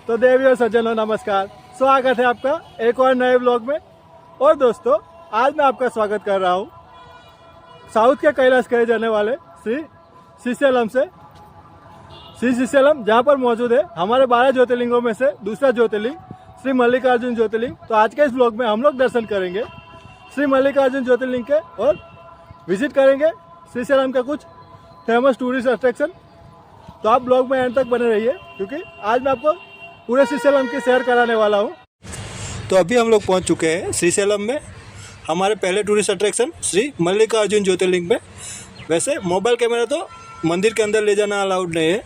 तो देवी और सज्जनों नमस्कार, स्वागत है आपका एक और नए ब्लॉग में। और दोस्तों, आज मैं आपका स्वागत कर रहा हूँ साउथ के कैलाश कहे जाने वाले श्री श्रीशैलम से। श्री श्रीशैलम जहाँ पर मौजूद है हमारे 12 ज्योतिर्लिंगों में से दूसरा ज्योतिर्लिंग श्री मल्लिकार्जुन ज्योतिर्लिंग। तो आज के इस ब्लॉग में हम लोग दर्शन करेंगे श्री मल्लिकार्जुन ज्योतिर्लिंग के और विजिट करेंगे श्रीशैलम के कुछ फेमस टूरिस्ट अट्रैक्शन। तो आप ब्लॉग में एंड तक बने रहिए क्योंकि आज मैं आपको पूरे श्रीशैलम की सैर कराने वाला हूँ। तो अभी हम लोग पहुँच चुके हैं श्रीशैलम में, हमारे पहले टूरिस्ट अट्रैक्शन श्री मल्लिकार्जुन ज्योतिर्लिंग में। वैसे मोबाइल कैमरा तो मंदिर के अंदर ले जाना अलाउड नहीं है,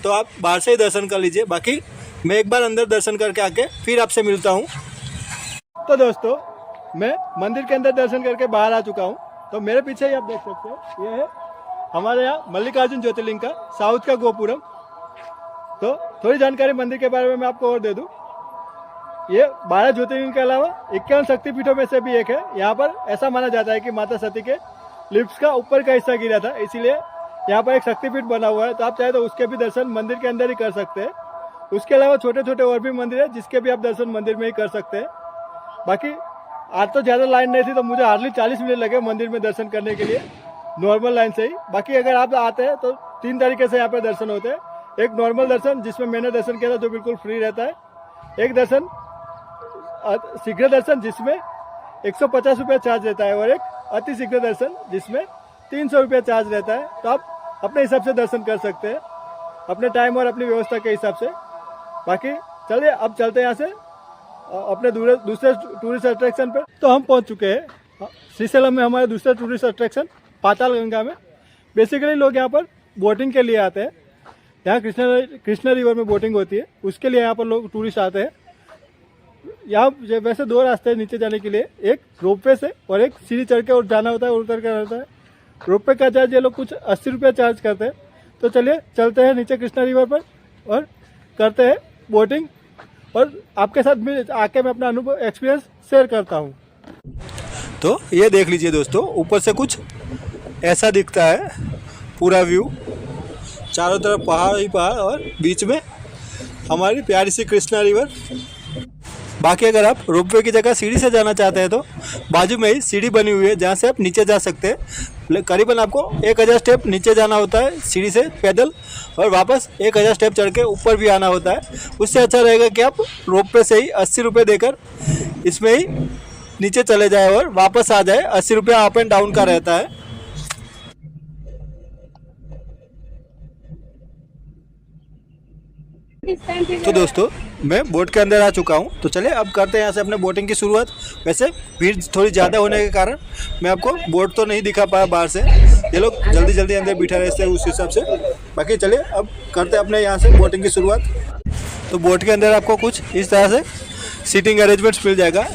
तो आप बाहर से ही दर्शन कर लीजिए। बाकी मैं एक बार अंदर दर्शन करके आके फिर आपसे मिलता हूँ। तो दोस्तों, मैं मंदिर के अंदर दर्शन करके बाहर आ चुका हूँ। तो मेरे पीछे ही आप देख सकते हैं, ये है हमारे यहाँ मल्लिकार्जुन ज्योतिर्लिंग का साउथ का गोपुरम। तो थोड़ी जानकारी मंदिर के बारे में मैं आपको और दे दूँ। ये 12 ज्योतिर्लिंग के अलावा 51 शक्तिपीठों में से भी एक है। यहाँ पर ऐसा माना जाता है कि माता सती के लिप्स का ऊपर का हिस्सा गिरा था, इसीलिए यहाँ पर एक शक्तिपीठ बना हुआ है। तो आप चाहे तो उसके भी दर्शन मंदिर के अंदर ही कर सकते हैं। उसके अलावा छोटे छोटे और भी मंदिर है जिसके भी आप दर्शन मंदिर में ही कर सकते हैं। बाकी आज तो ज़्यादा लाइन नहीं थी, तो मुझे हार्डली 40 मिनट लगे मंदिर में दर्शन करने के लिए, नॉर्मल लाइन से ही। बाकी अगर आप आते हैं तो 3 तरीके से यहाँ पर दर्शन होते हैं। एक नॉर्मल दर्शन जिसमें मैंने दर्शन किया था, जो बिल्कुल फ्री रहता है। एक दर्शन शीघ्र दर्शन जिसमें 150 रुपये चार्ज रहता है, और एक अति शीघ्र दर्शन जिसमें 300 रुपये चार्ज रहता है। तो आप अपने हिसाब से दर्शन कर सकते हैं, अपने टाइम और अपनी व्यवस्था के हिसाब से। बाकी चलिए अब चलते हैं यहाँ से अपने दूसरे टूरिस्ट अट्रैक्शन पर। तो हम पहुँच चुके हैं श्रीशैलम में, हमारे दूसरे टूरिस्ट अट्रैक्शन पाताल गंगा में। बेसिकली लोग यहाँ पर बोटिंग के लिए आते हैं। यहाँ कृष्णा रिवर में बोटिंग होती है, उसके लिए यहाँ पर लोग टूरिस्ट आते हैं। यहाँ वैसे 2 रास्ते हैं नीचे जाने के लिए, एक रोपवे से और एक सीढ़ी चढ़ के और जाना होता है और उतर कर रहता है। रोपवे का चार्ज ये लोग कुछ 80 रुपये चार्ज करते हैं। तो चलिए चलते हैं नीचे कृष्णा रिवर पर और करते हैं बोटिंग, और आपके साथ आके मैं अपना अनुभव एक्सपीरियंस शेयर करता हूँ। तो ये देख लीजिए दोस्तों, ऊपर से कुछ ऐसा दिखता है पूरा व्यू। चारों तरफ पहाड़ ही पहाड़ और बीच में हमारी प्यारी सी कृष्णा रिवर। बाकी अगर आप रोपवे की जगह सीढ़ी से जाना चाहते हैं तो बाजू में ही सीढ़ी बनी हुई है जहाँ से आप नीचे जा सकते हैं। करीबन आपको 1000 स्टेप नीचे जाना होता है सीढ़ी से पैदल, और वापस 1000 स्टेप चढ़ के ऊपर भी आना होता है। उससे अच्छा रहेगा कि आप रोपवे से ही 80 रुपये देकर इसमें ही नीचे चले जाए और वापस आ जाए। 80 रुपये अप एंड डाउन का रहता है। तो दोस्तों, मैं बोट के अंदर आ चुका हूँ। तो चलिए अब करते हैं यहाँ से अपने बोटिंग की शुरुआत। वैसे भीड़ थोड़ी ज़्यादा होने के कारण मैं आपको बोट तो नहीं दिखा पाया बाहर से, ये लोग जल्दी जल्दी अंदर बिठा रहे थे उस हिसाब से। बाकी चलिए अब करते हैं अपने यहाँ से बोटिंग की शुरुआत। तो बोट के अंदर आपको कुछ इस तरह से सीटिंग अरेंजमेंट्स मिल जाएगा।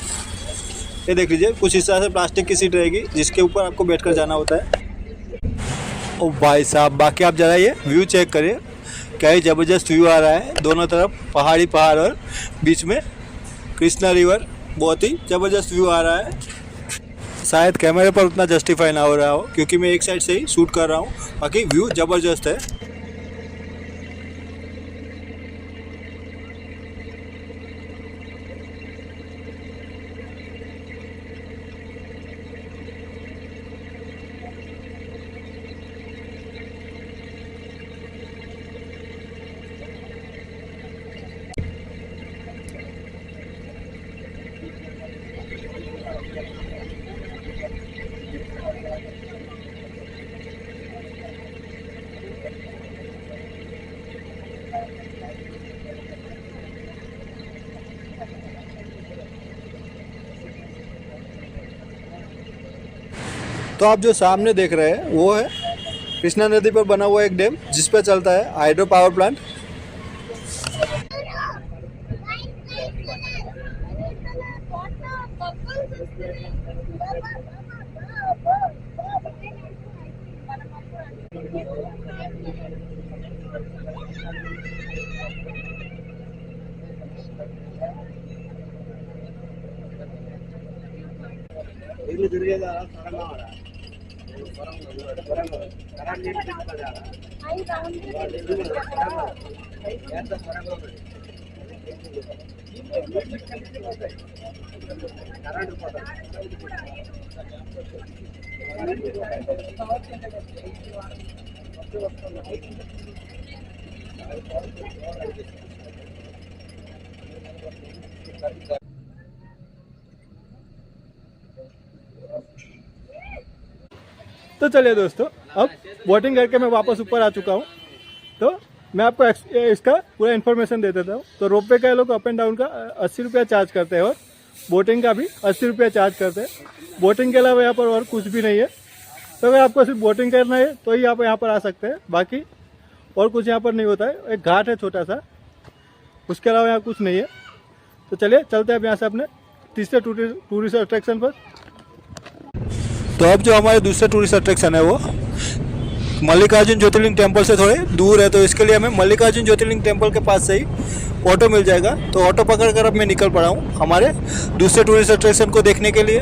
ये देख लीजिए, कुछ इस तरह से प्लास्टिक की सीट रहेगी जिसके ऊपर आपको बैठ कर जाना होता है। ओ भाई साहब, बाकी आप ज़रा ये व्यू चेक करिए, क्या ही ज़बरदस्त व्यू आ रहा है। दोनों तरफ पहाड़ी पहाड़ और बीच में कृष्णा रिवर, बहुत ही ज़बरदस्त व्यू आ रहा है। शायद कैमरे पर उतना जस्टिफाई ना हो रहा हो क्योंकि मैं एक साइड से ही शूट कर रहा हूँ। बाकी व्यू ज़बरदस्त है। तो आप जो सामने देख रहे हैं वो है कृष्णा नदी पर बना हुआ एक डैम जिस पर चलता है हाइड्रो पावर प्लांट। तो चलिए दोस्तों, अब बोटिंग करके मैं वापस ऊपर आ चुका हूँ। तो मैं आपको इसका पूरा इन्फॉर्मेशन दे देता हूँ। तो रोपवे का लोग अप एंड डाउन का 80 रुपया चार्ज करते हैं और बोटिंग का भी 80 रुपया चार्ज करते हैं। बोटिंग के अलावा यहाँ पर और कुछ भी नहीं है। तो अगर आपको सिर्फ बोटिंग करना है तो ही आप यहाँ पर आ सकते हैं, बाकी और कुछ यहाँ पर नहीं होता है। एक घाट है छोटा सा, उसके अलावा यहाँ कुछ नहीं है। तो चलिए चलते हैं अब यहाँ से अपने तीसरे टूरिस्ट अट्रैक्शन पर। तो अब जो हमारे दूसरे टूरिस्ट अट्रैक्शन है वो मल्लिकार्जुन ज्योतिर्लिंग टेम्पल से थोड़े दूर है। तो इसके लिए हमें मल्लिकार्जुन ज्योतिर्लिंग टेम्पल के पास से ही ऑटो मिल जाएगा। तो ऑटो पकड़कर अब मैं निकल पड़ा हूँ हमारे दूसरे टूरिस्ट अट्रैक्शन को देखने के लिए।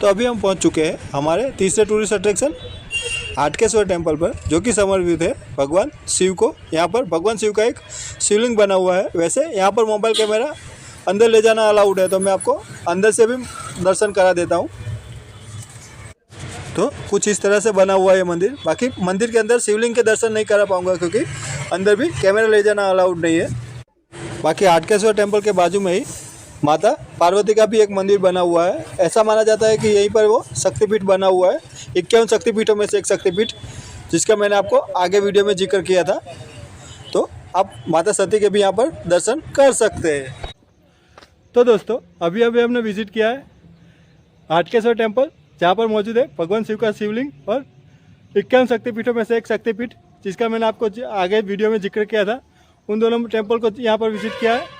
तो अभी हम पहुँच चुके हैं हमारे तीसरे टूरिस्ट अट्रैक्शन हाटकेश्वर टेम्पल पर, जो कि समर्पित है भगवान शिव को। यहाँ पर भगवान शिव का एक शिवलिंग बना हुआ है। वैसे यहाँ पर मोबाइल कैमरा अंदर ले जाना अलाउड है, तो मैं आपको अंदर से भी दर्शन करा देता हूँ। तो कुछ इस तरह से बना हुआ है ये मंदिर। बाकी मंदिर के अंदर शिवलिंग के दर्शन नहीं करा पाऊंगा क्योंकि अंदर भी कैमरा ले जाना अलाउड नहीं है। बाकी हाटकेश्वर टेम्पल के बाजू में ही माता पार्वती का भी एक मंदिर बना हुआ है। ऐसा माना जाता है कि यहीं पर वो शक्तिपीठ बना हुआ है, 51 शक्तिपीठों में से एक शक्तिपीठ, जिसका मैंने आपको आगे वीडियो में जिक्र किया था। तो आप माता सती के भी यहाँ पर दर्शन कर सकते हैं। तो दोस्तों, अभी हमने विजिट किया है हाटकेश्वर टेम्पल, जहाँ पर मौजूद है भगवान शिव का शिवलिंग और 51 शक्तिपीठों में से एक शक्तिपीठ, जिसका मैंने आपको आगे वीडियो में जिक्र किया था। उन दोनों टेम्पल को यहाँ पर विजिट किया है।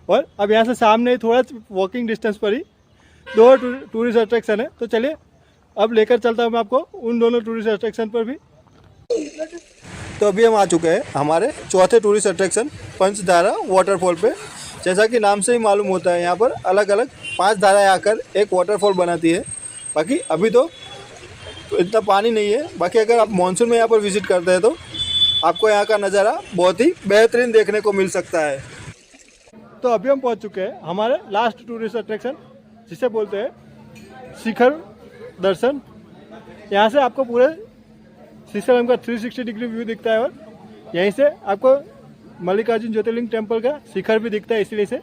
और अब यहाँ से सामने ही थोड़ा वॉकिंग डिस्टेंस पर ही दो टूरिस्ट अट्रैक्शन है। तो चलिए अब लेकर चलता हूँ मैं आपको उन दोनों टूरिस्ट अट्रैक्शन पर भी। तो अभी हम आ चुके हैं हमारे चौथे टूरिस्ट अट्रैक्शन पंचधारा वाटरफॉल पे। जैसा कि नाम से ही मालूम होता है, यहाँ पर अलग अलग 5 धाराएं आकर एक वाटरफॉल बनाती है। बाकी अभी तो इतना पानी नहीं है। बाकी अगर आप मानसून में यहाँ पर विजिट करते हैं तो आपको यहाँ का नज़ारा बहुत ही बेहतरीन देखने को मिल सकता है। तो अभी हम पहुँच चुके हैं हमारे लास्ट टूरिस्ट अट्रैक्शन, जिसे बोलते हैं शिखर दर्शन। यहाँ से आपको पूरे श्रीशैलम का 360 डिग्री व्यू दिखता है और यहीं से आपको मल्लिकार्जुन ज्योतिर्लिंग टेम्पल का शिखर भी दिखता है, इसलिए इसे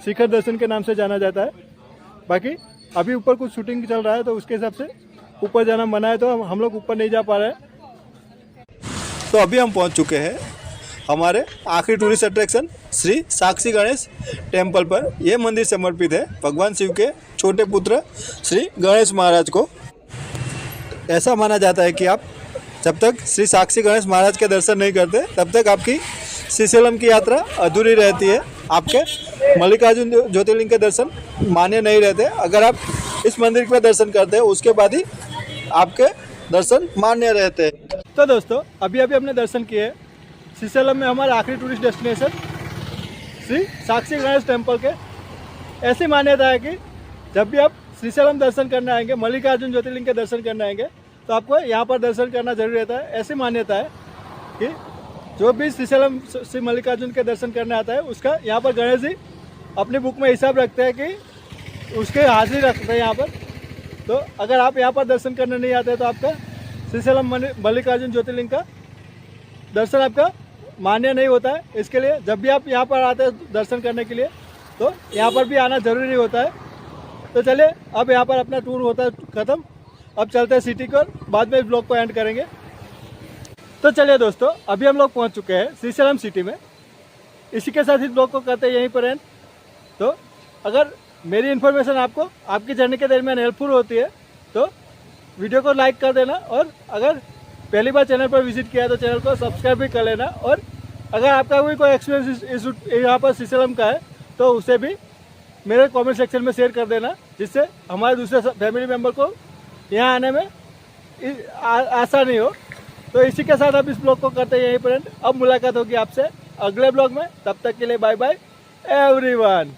शिखर दर्शन के नाम से जाना जाता है। बाकी अभी ऊपर कुछ शूटिंग चल रहा है, तो उसके हिसाब से ऊपर जाना मना है, तो हम लोग ऊपर नहीं जा पा रहे हैं। तो अभी हम पहुंच चुके हैं हमारे आखिरी टूरिस्ट अट्रैक्शन श्री साक्षी गणेश टेम्पल पर। यह मंदिर समर्पित है भगवान शिव के छोटे पुत्र श्री गणेश महाराज को। ऐसा माना जाता है कि आप जब तक श्री साक्षी गणेश महाराज के दर्शन नहीं करते, तब तक आपकी श्रीशैलम की यात्रा अधूरी रहती है। आपके मल्लिकार्जुन ज्योतिर्लिंग के दर्शन मान्य नहीं रहते। अगर आप इस मंदिर के दर्शन करते हैं, उसके बाद ही आपके दर्शन मान्य रहते हैं। तो दोस्तों, अभी हमने दर्शन किए श्रीशैलम में हमारा आखिरी टूरिस्ट डेस्टिनेशन श्री साक्षी गणेश टेम्पल के। ऐसी मान्यता है कि जब भी आप श्रीशैलम दर्शन करने आएंगे, मल्लिकार्जुन ज्योतिर्लिंग के दर्शन करने आएंगे, तो आपको यहाँ पर दर्शन करना जरूरी रहता है। ऐसी मान्यता है कि जो भी श्रीशैलम श्री मल्लिकार्जुन के दर्शन करने आता है, उसका यहाँ पर गणेश जी अपनी बुक में हिसाब रखते हैं कि उसके हाजिरी रखते हैं यहाँ पर। तो अगर आप यहाँ पर दर्शन करने नहीं आते तो आपका श्रीशैलम मल्लिकार्जुन ज्योतिर्लिंग का दर्शन आपका मान्य नहीं होता है। इसके लिए जब भी आप यहाँ पर आते हैं दर्शन करने के लिए, तो यहाँ पर भी आना जरूरी होता है। तो चलिए, अब यहाँ पर अपना टूर होता है ख़त्म। अब चलते हैं सिटी को, बाद में इस ब्लॉग को एंड करेंगे। तो चलिए दोस्तों, अभी हम लोग पहुँच चुके हैं श्रीशैलम सिटी में। इसी के साथ इस ब्लॉग को करते हैं यहीं पर एंड। तो अगर मेरी इन्फॉर्मेशन आपको आपकी जर्नी के दरमियान हेल्पफुल होती है तो वीडियो को लाइक कर देना, और अगर पहली बार चैनल पर विजिट किया है तो चैनल को सब्सक्राइब भी कर लेना। और अगर आपका भी कोई एक्सपीरियंस यहाँ पर श्रीशैलम का है तो उसे भी मेरे कमेंट सेक्शन में शेयर कर देना, जिससे हमारे दूसरे फैमिली मेम्बर को यहाँ आने में आसानी हो। तो इसी के साथ अब इस ब्लॉग को करते हैं यहीं पर एंड। अब मुलाकात होगी आपसे अगले ब्लॉग में। तब तक के लिए बाय बाय एवरीवन।